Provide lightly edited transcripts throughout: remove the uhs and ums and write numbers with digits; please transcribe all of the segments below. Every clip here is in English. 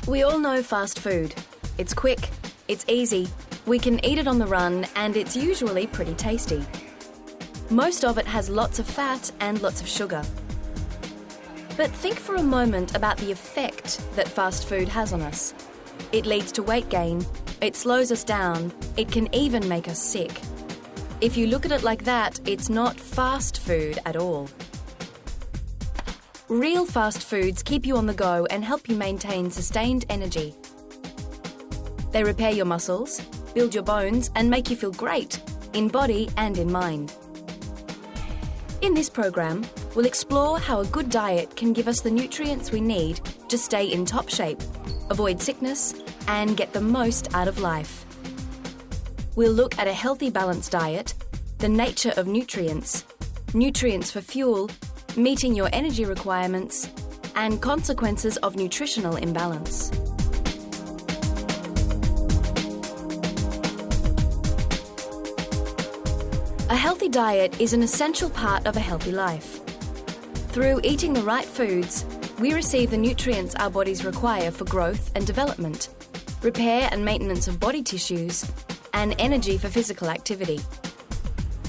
We all know fast food. It's quick, it's easy, we can eat it on the run, and it's usually pretty tasty. Most of it has lots of fat and lots of sugar. But think for a moment about the effect that fast food has on us. It leads to weight gain, it slows us down, it can even make us sick. If you look at it like that, it's not fast food at all. Real fast foods keep you on the go and help you maintain sustained energy. They repair your muscles, build your bones, and make you feel great, in body and in mind. In this program, we'll explore how a good diet can give us the nutrients we need to stay in top shape, avoid sickness, and get the most out of life. We'll look at a healthy, balanced diet, the nature of nutrients, nutrients for fuel, meeting your energy requirements, and consequences of nutritional imbalance. A healthy diet is an essential part of a healthy life. Through eating the right foods, we receive the nutrients our bodies require for growth and development, repair and maintenance of body tissues, and energy for physical activity.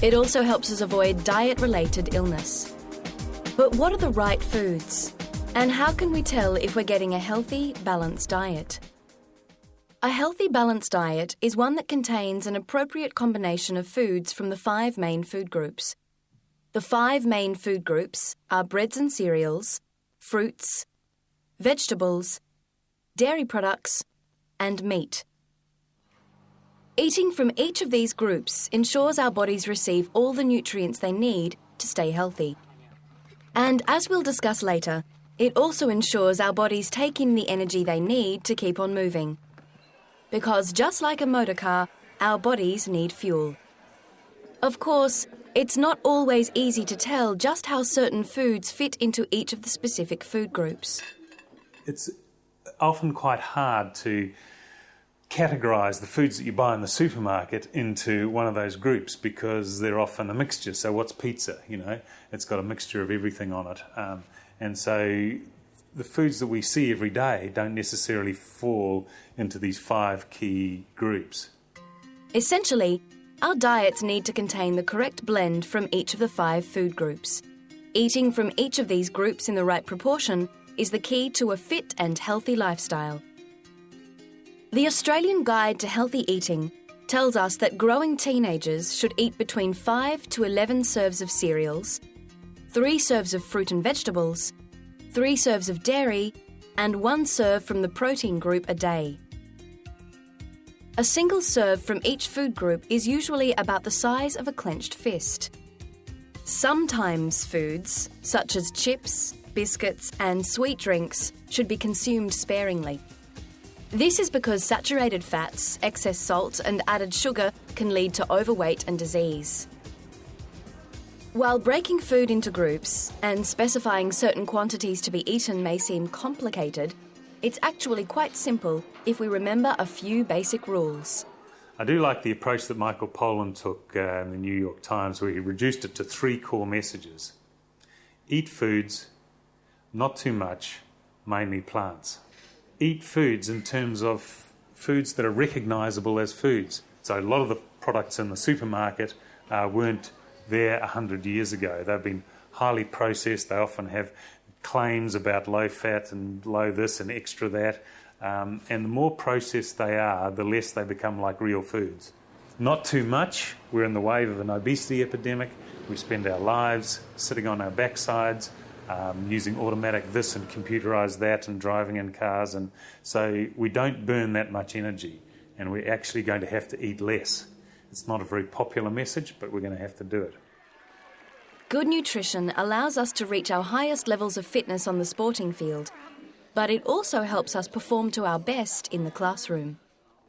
It also helps us avoid diet-related illness. But what are the right foods? And how can we tell if we're getting a healthy, balanced diet? A healthy, balanced diet is one that contains an appropriate combination of foods from the 5 main food groups. The 5 main food groups are breads and cereals, fruits, vegetables, dairy products, and meat. Eating from each of these groups ensures our bodies receive all the nutrients they need to stay healthy. And as we'll discuss later, it also ensures our bodies take in the energy they need to keep on moving. Because just like a motor car, our bodies need fuel. Of course, it's not always easy to tell just how certain foods fit into each of the specific food groups. It's often quite hard to categorise the foods that you buy in the supermarket into one of those groups because they're often a mixture. So what's pizza? It's got a mixture of everything on it. And so the foods that we see every day don't necessarily fall into these 5 key groups. Essentially, our diets need to contain the correct blend from each of the 5 food groups. Eating from each of these groups in the right proportion is the key to a fit and healthy lifestyle. The Australian Guide to Healthy Eating tells us that growing teenagers should eat between 5 to 11 serves of cereals, 3 serves of fruit and vegetables, 3 serves of dairy, and 1 serve from the protein group a day. A single serve from each food group is usually about the size of a clenched fist. Sometimes foods, such as chips, biscuits, and sweet drinks, should be consumed sparingly. This is because saturated fats, excess salt, and added sugar can lead to overweight and disease. While breaking food into groups and specifying certain quantities to be eaten may seem complicated, it's actually quite simple if we remember a few basic rules. I do like the approach that Michael Pollan took in the New York Times, where he reduced it to 3 core messages. Eat foods, not too much, mainly plants. Eat foods in terms of foods that are recognisable as foods. So a lot of the products in the supermarket weren't there 100 years ago. They've been highly processed. They often have claims about low fat and low this and extra that. And the more processed they are, the less they become like real foods. Not too much. We're in the wave of an obesity epidemic. We spend our lives sitting on our backsides, using automatic this and computerised that and driving in cars. And so we don't burn that much energy, and we're actually going to have to eat less. It's not a very popular message, but we're going to have to do it. Good nutrition allows us to reach our highest levels of fitness on the sporting field, but it also helps us perform to our best in the classroom.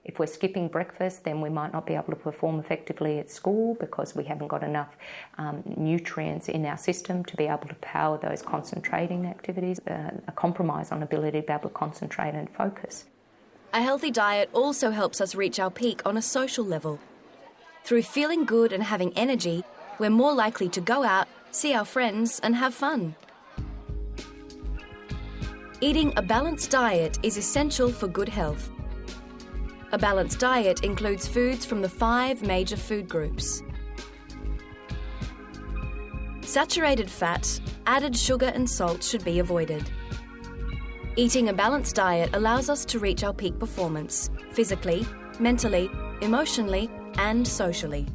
If we're skipping breakfast, then we might not be able to perform effectively at school because we haven't got enough nutrients in our system to be able to power those concentrating activities, a compromise on ability to be able to concentrate and focus. A healthy diet also helps us reach our peak on a social level. Through feeling good and having energy, we're more likely to go out, see our friends, and have fun. Eating a balanced diet is essential for good health. A balanced diet includes foods from the 5 major food groups. Saturated fat, added sugar and salt should be avoided. Eating a balanced diet allows us to reach our peak performance, physically, mentally, emotionally, and socially.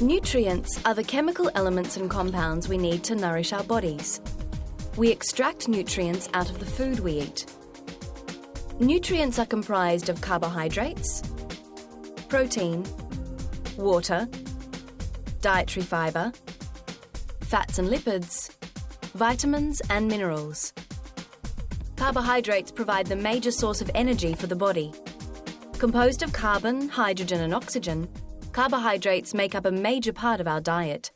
Nutrients are the chemical elements and compounds we need to nourish our bodies. We extract nutrients out of the food we eat. Nutrients are comprised of carbohydrates, protein, water, dietary fibre, fats and lipids, vitamins and minerals. Carbohydrates provide the major source of energy for the body. Composed of carbon, hydrogen and oxygen, carbohydrates make up a major part of our diet.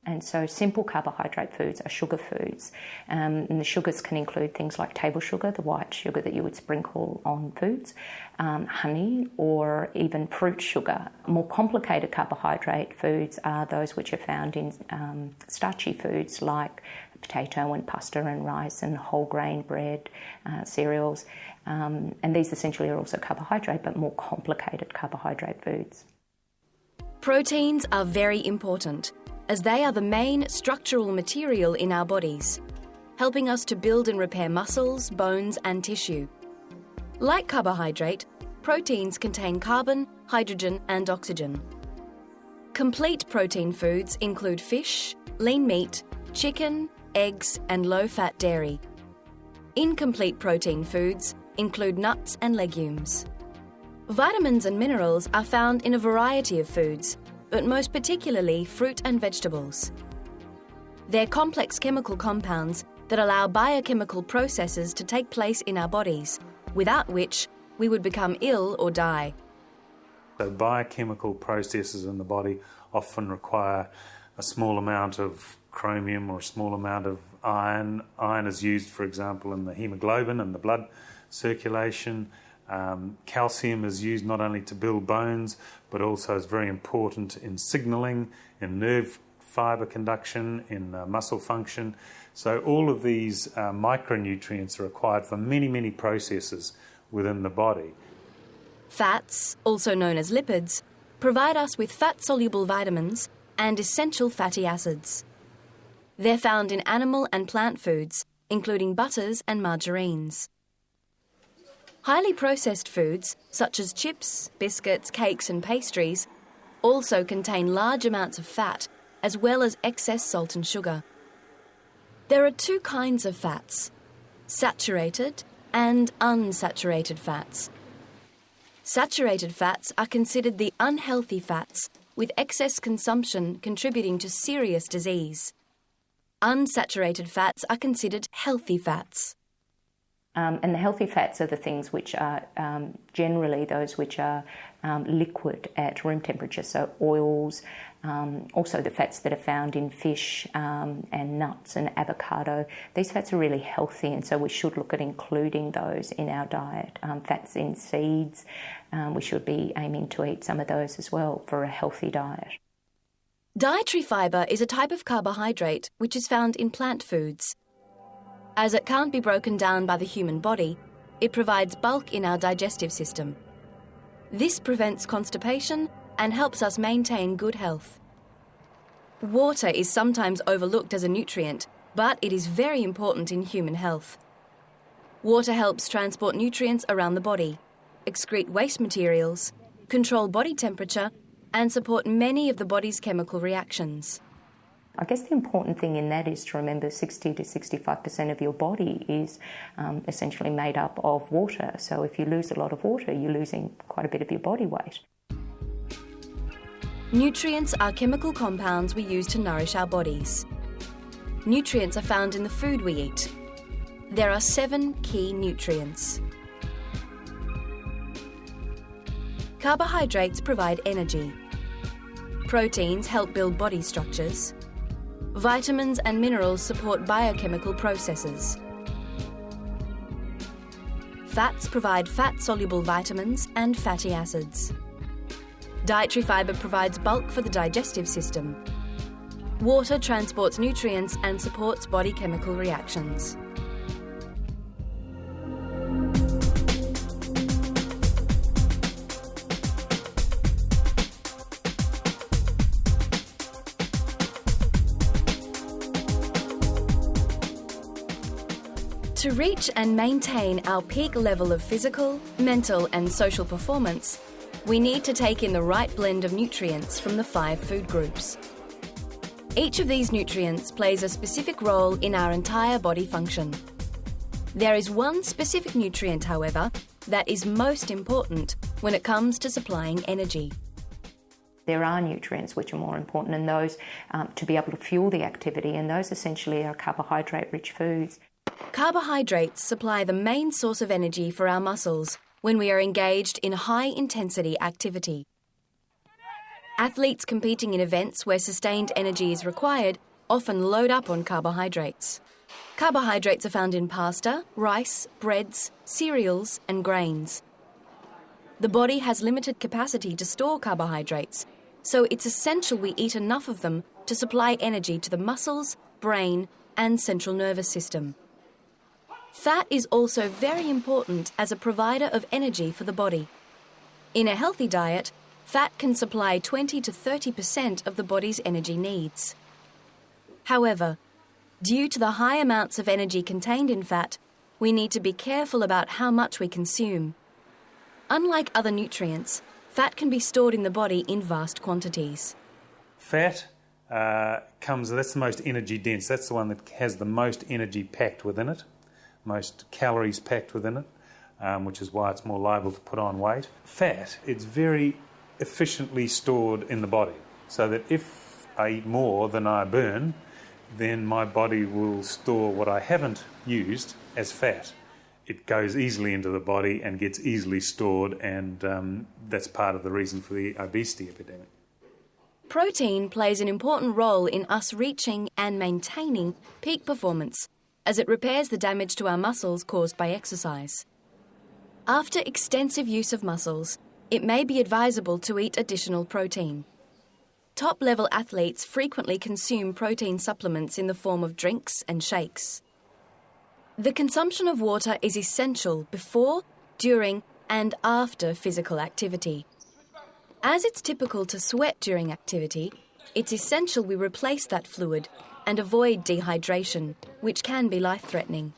And so simple carbohydrate foods are sugar foods. And the sugars can include things like table sugar, the white sugar that you would sprinkle on foods, honey, or even fruit sugar. More complicated carbohydrate foods are those which are found in starchy foods like potato and pasta and rice and whole grain bread, cereals. And these essentially are also carbohydrate, but more complicated carbohydrate foods. Proteins are very important, as they are the main structural material in our bodies, helping us to build and repair muscles, bones and tissue. Like carbohydrate, proteins contain carbon, hydrogen and oxygen. Complete protein foods include fish, lean meat, chicken, eggs and low-fat dairy. Incomplete protein foods include nuts and legumes. Vitamins and minerals are found in a variety of foods, but most particularly fruit and vegetables. They're complex chemical compounds that allow biochemical processes to take place in our bodies, without which we would become ill or die. So biochemical processes in the body often require a small amount of chromium or a small amount of iron. Iron is used, for example, in the hemoglobin and the blood circulation. Calcium is used not only to build bones, but also is very important in signalling, in nerve fibre conduction, in muscle function. So all of these micronutrients are required for many, many processes within the body. Fats, also known as lipids, provide us with fat-soluble vitamins and essential fatty acids. They're found in animal and plant foods, including butters and margarines. Highly processed foods, such as chips, biscuits, cakes and pastries, also contain large amounts of fat, as well as excess salt and sugar. There are 2 kinds of fats, saturated and unsaturated fats. Saturated fats are considered the unhealthy fats, with excess consumption contributing to serious disease. Unsaturated fats are considered healthy fats. And the healthy fats are the things which are generally those which are liquid at room temperature, so oils, also the fats that are found in fish and nuts and avocado. These fats are really healthy, and so we should look at including those in our diet. Fats in seeds, we should be aiming to eat some of those as well for a healthy diet. Dietary fibre is a type of carbohydrate which is found in plant foods. As it can't be broken down by the human body, it provides bulk in our digestive system. This prevents constipation and helps us maintain good health. Water is sometimes overlooked as a nutrient, but it is very important in human health. Water helps transport nutrients around the body, excrete waste materials, control body temperature, and support many of the body's chemical reactions. I guess the important thing in that is to remember 60 to 65% of your body is essentially made up of water. So if you lose a lot of water, you're losing quite a bit of your body weight. Nutrients are chemical compounds we use to nourish our bodies. Nutrients are found in the food we eat. There are 7 key nutrients. Carbohydrates provide energy. Proteins help build body structures. Vitamins and minerals support biochemical processes. fats provide fat-soluble vitamins and fatty acids. Dietary fibre provides bulk for the digestive system. Water transports nutrients and supports body chemical reactions. To reach and maintain our peak level of physical, mental and social performance, we need to take in the right blend of nutrients from the 5 food groups. Each of these nutrients plays a specific role in our entire body function. There is one specific nutrient, however, that is most important when it comes to supplying energy. There are nutrients which are more important, and those to be able to fuel the activity, and those essentially are carbohydrate-rich foods. Carbohydrates supply the main source of energy for our muscles when we are engaged in high-intensity activity. Athletes competing in events where sustained energy is required often load up on carbohydrates. Carbohydrates are found in pasta, rice, breads, cereals and grains. The body has limited capacity to store carbohydrates, so it's essential we eat enough of them to supply energy to the muscles, brain and central nervous system. Fat is also very important as a provider of energy for the body. In a healthy diet, fat can supply 20 to 30% of the body's energy needs. However, due to the high amounts of energy contained in fat, we need to be careful about how much we consume. Unlike other nutrients, fat can be stored in the body in vast quantities. Fat that's the most energy dense. That's the one that has the most energy packed within it, most calories packed within it, which is why it's more liable to put on weight. Fat, it's very efficiently stored in the body, so that if I eat more than I burn, then my body will store what I haven't used as fat. It goes easily into the body and gets easily stored, and that's part of the reason for the obesity epidemic. Protein plays an important role in us reaching and maintaining peak performance, as it repairs the damage to our muscles caused by exercise. After extensive use of muscles, it may be advisable to eat additional protein. Top-level athletes frequently consume protein supplements in the form of drinks and shakes. The consumption of water is essential before, during, and after physical activity. As it's typical to sweat during activity, it's essential we replace that fluid and avoid dehydration, which can be life-threatening.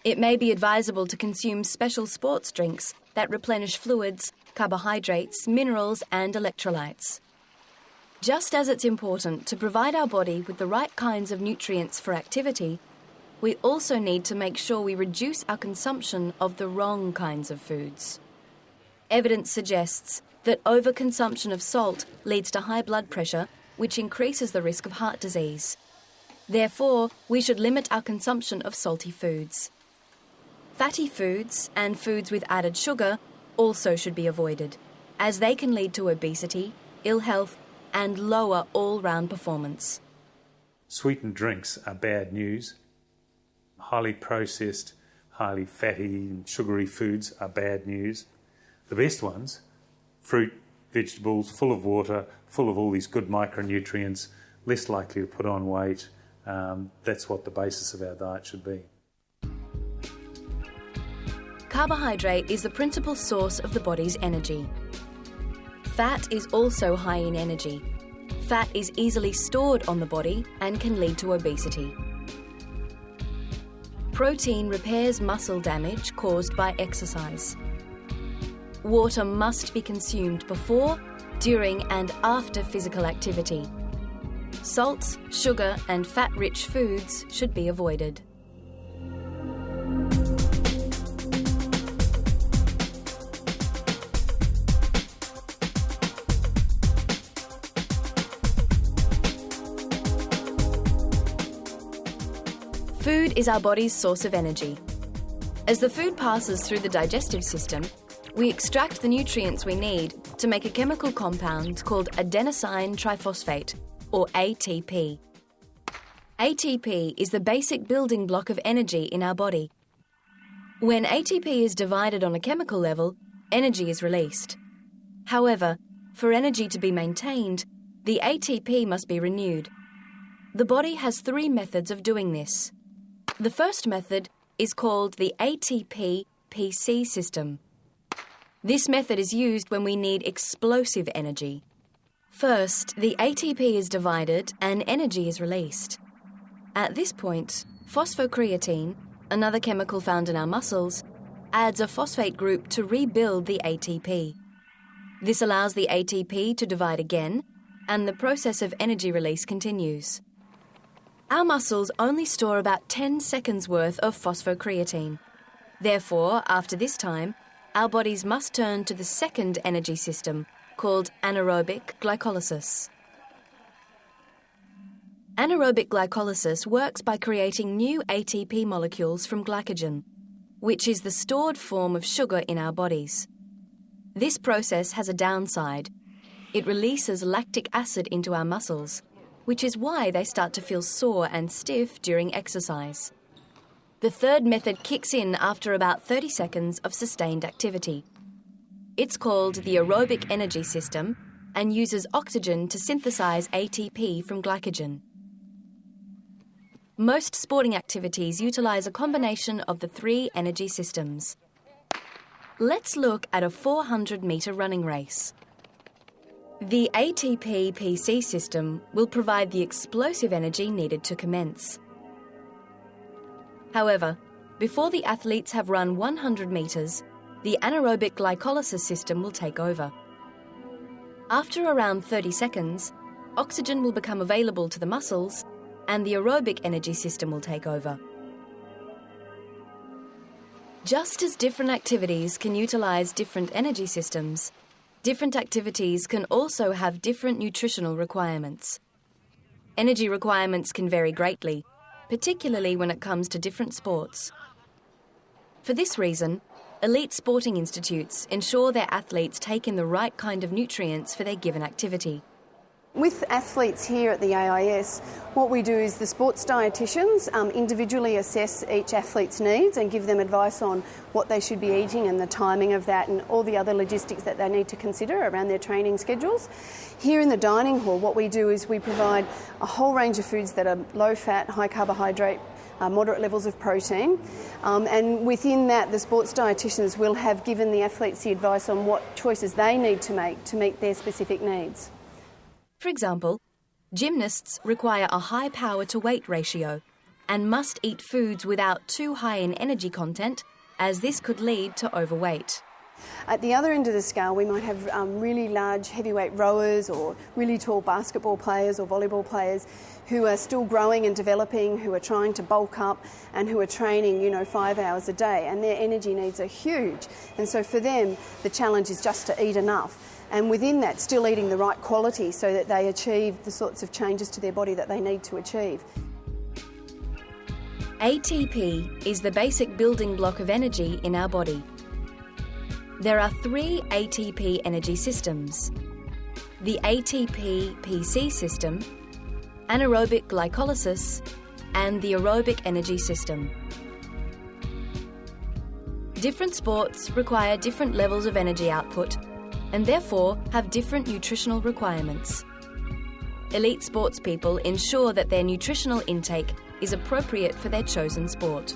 It may be advisable to consume special sports drinks that replenish fluids, carbohydrates, minerals and electrolytes. Just as it's important to provide our body with the right kinds of nutrients for activity, we also need to make sure we reduce our consumption of the wrong kinds of foods. Evidence suggests that overconsumption of salt leads to high blood pressure, which increases the risk of heart disease. Therefore, we should limit our consumption of salty foods. Fatty foods and foods with added sugar also should be avoided, as they can lead to obesity, ill health, and lower all-round performance. Sweetened drinks are bad news. Highly processed, highly fatty and sugary foods are bad news. The best ones, fruit, vegetables, full of water, full of all these good micronutrients, less likely to put on weight. That's what the basis of our diet should be. Carbohydrate is the principal source of the body's energy. Fat is also high in energy. Fat is easily stored on the body and can lead to obesity. Protein repairs muscle damage caused by exercise. Water must be consumed before, during and after physical activity. Salt, sugar and fat-rich foods should be avoided. Food is our body's source of energy. As the food passes through the digestive system, we extract the nutrients we need to make a chemical compound called adenosine triphosphate, or ATP. ATP is the basic building block of energy in our body. When ATP is divided on a chemical level, energy is released. However, for energy to be maintained, the ATP must be renewed. The body has 3 methods of doing this. The first method is called the ATP-PC system. This method is used when we need explosive energy. First, the ATP is divided and energy is released. At this point, phosphocreatine, another chemical found in our muscles, adds a phosphate group to rebuild the ATP. This allows the ATP to divide again, and the process of energy release continues. Our muscles only store about 10 seconds worth of phosphocreatine. Therefore, after this time, our bodies must turn to the second energy system, called anaerobic glycolysis. Anaerobic glycolysis works by creating new ATP molecules from glycogen, which is the stored form of sugar in our bodies. This process has a downside. It releases lactic acid into our muscles, which is why they start to feel sore and stiff during exercise. The third method kicks in after about 30 seconds of sustained activity. It's called the aerobic energy system and uses oxygen to synthesize ATP from glycogen. Most sporting activities utilize a combination of the 3 energy systems. Let's look at a 400-metre running race. The ATP-PC system will provide the explosive energy needed to commence. However, before the athletes have run 100 metres, the anaerobic glycolysis system will take over. After around 30 seconds, oxygen will become available to the muscles and the aerobic energy system will take over. Just as different activities can utilise different energy systems, different activities can also have different nutritional requirements. Energy requirements can vary greatly, particularly when it comes to different sports. For this reason, elite sporting institutes ensure their athletes take in the right kind of nutrients for their given activity. With athletes here at the AIS, what we do is the sports dietitians individually assess each athlete's needs and give them advice on what they should be eating and the timing of that and all the other logistics that they need to consider around their training schedules. Here in the dining hall, what we do is we provide a whole range of foods that are low fat, high carbohydrate, moderate levels of protein, and within that the sports dietitians will have given the athletes the advice on what choices they need to make to meet their specific needs. For example, gymnasts require a high power-to-weight ratio and must eat foods without too high in energy content, as this could lead to overweight. At the other end of the scale, we might have really large heavyweight rowers or really tall basketball players or volleyball players who are still growing and developing, who are trying to bulk up and who are training, 5 hours a day, and their energy needs are huge. And so for them, the challenge is just to eat enough. And within that, still eating the right quality so that they achieve the sorts of changes to their body that they need to achieve. ATP is the basic building block of energy in our body. There are 3 ATP energy systems: the ATP-PC system, anaerobic glycolysis, and the aerobic energy system. Different sports require different levels of energy output and therefore have different nutritional requirements. Elite sports people ensure that their nutritional intake is appropriate for their chosen sport.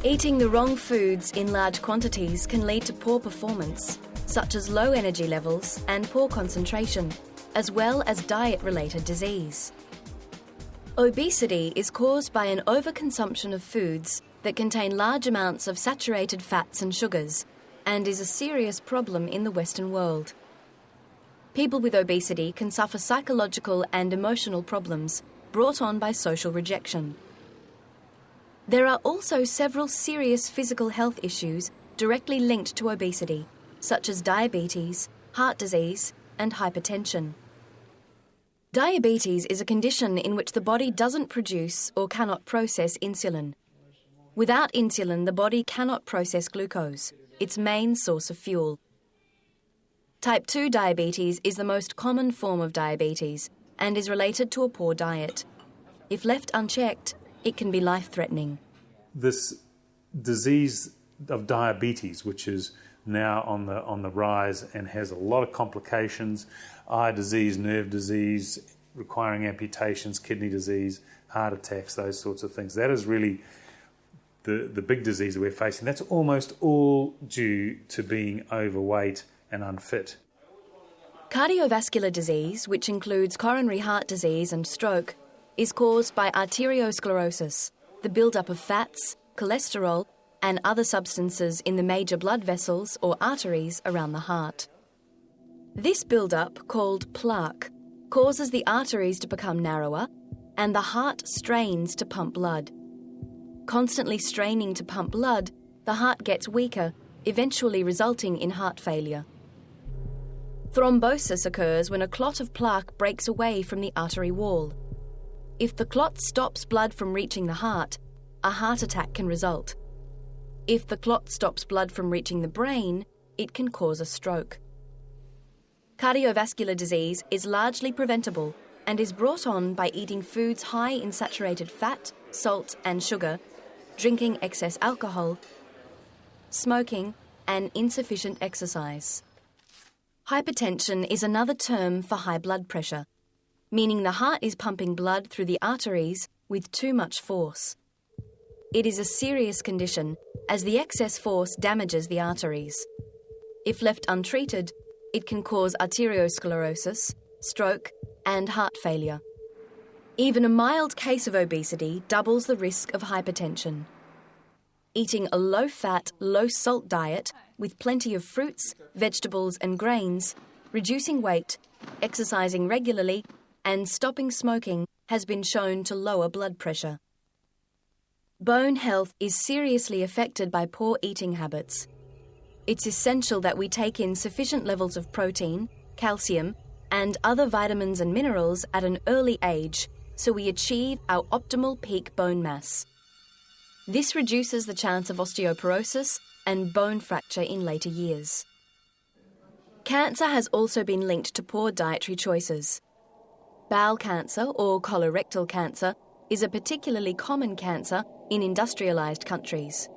Eating the wrong foods in large quantities can lead to poor performance, such as low energy levels and poor concentration, as well as diet-related disease. Obesity is caused by an overconsumption of foods that contain large amounts of saturated fats and sugars, and is a serious problem in the Western world. People with obesity can suffer psychological and emotional problems brought on by social rejection. There are also several serious physical health issues directly linked to obesity, such as diabetes, heart disease, and hypertension. Diabetes is a condition in which the body doesn't produce or cannot process insulin. Without insulin, the body cannot process glucose, its main source of fuel. Type 2 diabetes is the most common form of diabetes and is related to a poor diet. If left unchecked, it can be life-threatening. This disease of diabetes, which is now on the rise and has a lot of complications, eye disease, nerve disease, requiring amputations, kidney disease, heart attacks, those sorts of things. That is really the big disease that we're facing. That's almost all due to being overweight and unfit. Cardiovascular disease, which includes coronary heart disease and stroke, is caused by arteriosclerosis, the buildup of fats, cholesterol, and other substances in the major blood vessels or arteries around the heart. This buildup, called plaque, causes the arteries to become narrower and the heart strains to pump blood. Constantly straining to pump blood, the heart gets weaker, eventually resulting in heart failure. Thrombosis occurs when a clot of plaque breaks away from the artery wall. If the clot stops blood from reaching the heart, a heart attack can result. If the clot stops blood from reaching the brain, it can cause a stroke. Cardiovascular disease is largely preventable and is brought on by eating foods high in saturated fat, salt and sugar, drinking excess alcohol, smoking, and insufficient exercise. Hypertension is another term for high blood pressure, meaning the heart is pumping blood through the arteries with too much force. It is a serious condition as the excess force damages the arteries. If left untreated, it can cause arteriosclerosis, stroke, and heart failure. Even a mild case of obesity doubles the risk of hypertension. Eating a low-fat, low-salt diet with plenty of fruits, vegetables and grains, reducing weight, exercising regularly, and stopping smoking has been shown to lower blood pressure. Bone health is seriously affected by poor eating habits. It's essential that we take in sufficient levels of protein, calcium, and other vitamins and minerals at an early age so we achieve our optimal peak bone mass. This reduces the chance of osteoporosis and bone fracture in later years. Cancer has also been linked to poor dietary choices. Bowel cancer or colorectal cancer is a particularly common cancer in industrialised countries.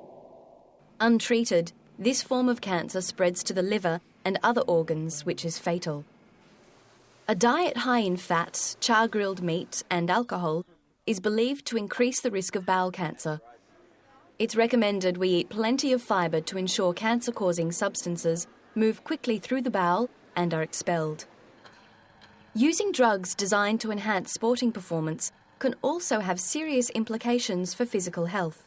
Untreated, this form of cancer spreads to the liver and other organs, which is fatal. A diet high in fat, char-grilled meat and alcohol is believed to increase the risk of bowel cancer. It's recommended we eat plenty of fibre to ensure cancer-causing substances move quickly through the bowel and are expelled. Using drugs designed to enhance sporting performance can also have serious implications for physical health.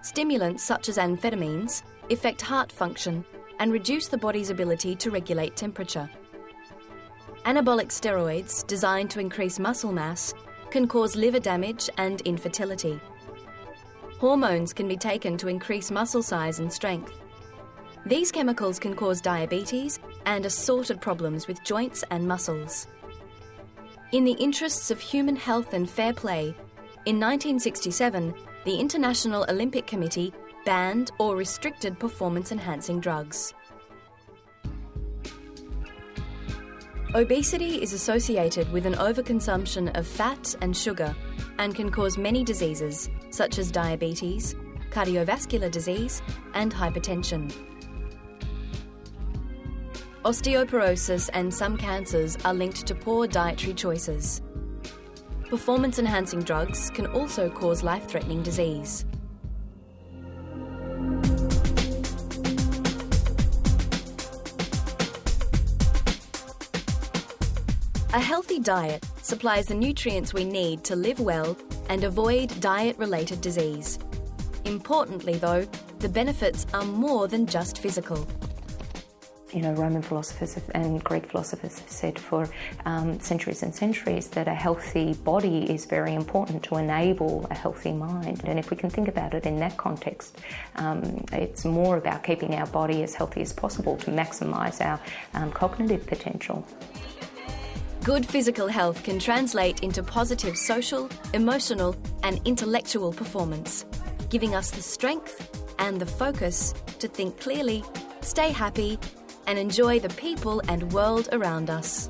Stimulants such as amphetamines affect heart function and reduce the body's ability to regulate temperature. Anabolic steroids, designed to increase muscle mass, can cause liver damage and infertility. Hormones can be taken to increase muscle size and strength. These chemicals can cause diabetes and assorted problems with joints and muscles. In the interests of human health and fair play, in 1967, the International Olympic Committee banned or restricted performance-enhancing drugs. Obesity is associated with an overconsumption of fat and sugar and can cause many diseases such as diabetes, cardiovascular disease, and hypertension. Osteoporosis and some cancers are linked to poor dietary choices. Performance-enhancing drugs can also cause life-threatening disease. A healthy diet supplies the nutrients we need to live well and avoid diet-related disease. Importantly, though, the benefits are more than just physical. Roman philosophers and Greek philosophers have said for centuries and centuries that a healthy body is very important to enable a healthy mind. And if we can think about it in that context, it's more about keeping our body as healthy as possible to maximise our cognitive potential. Good physical health can translate into positive social, emotional, and intellectual performance. giving us the strength and the focus to think clearly, stay happy, and enjoy the people and world around us.